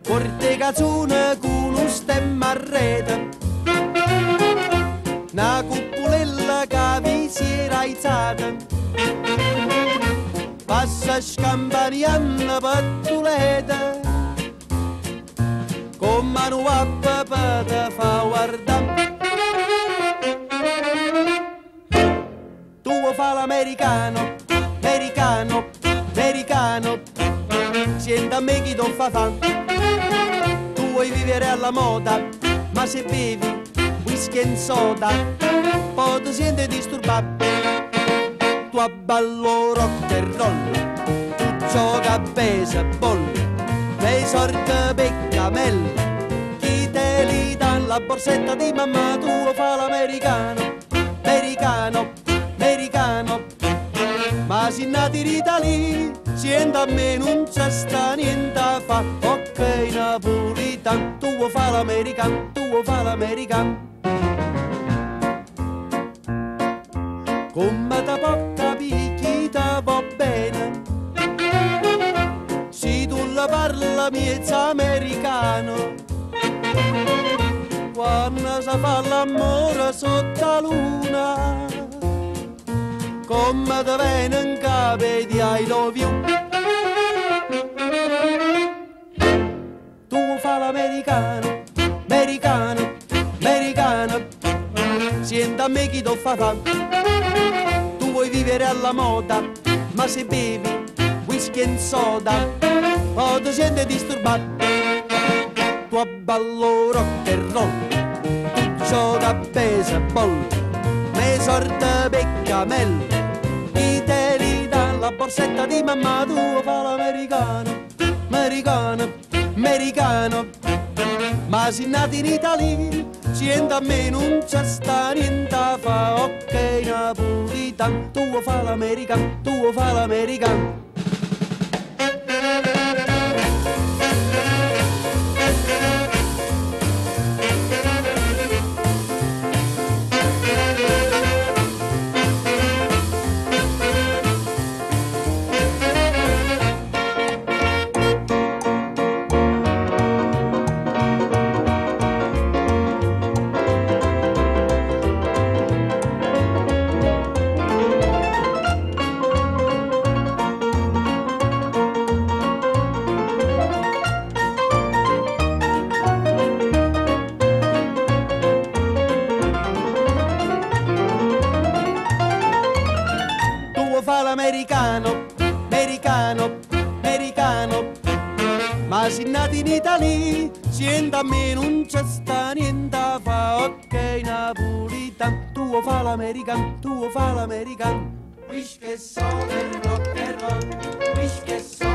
Corte canzone con un stemma a rete, una cupolella che vi si era alzata, passa scampaniando pattuleta, con mano a papà te fa guardare. Tu fa l'americano, americano, americano, senta a me chi non fa fa. Tu vuoi vivere alla moda, ma se bevi whisky e soda, poi ti senti disturbato. Tu abballo rock and roll, tu gioca a baseball, lei sorte peccamel, chi te li dà la borsetta di mamma, tu fa l'americano, americano, americano. Ma se nati in Italia, sienta a me non c'è sta niente a fa. Ok napolitan, tu fa l'americano, tu fa l'americano. Come te può capire chi te va bene, se tu la parla miezza americano. Quando si fa l'amore sotto la luna, come te viene in capo di I love you. Tu fa l'americano, americano, americano, senta a me chi ti fa fa. Tu vuoi vivere alla moda, ma se bevi whisky e soda, poi ti senti disturbato. Tu abballo rock and roll, tu gioca a baseball, me sorte peccamel, chi te li dà la borsetta di mamma, tu fa l'americano, americano, americano. Ma se nati in Italia, sienta a me non c'è sta niente a fa. Ok napolitan, tu fa l'americano, tu fa l'americano. Fa l'americano, americano, americano. Ma se nati in Italia, sienta a me non c'è sta niente a fa. Ok napolitan, tu fa l'americano, tu fa l'americano. Whisky e soda e rock and roll, whisky e soda.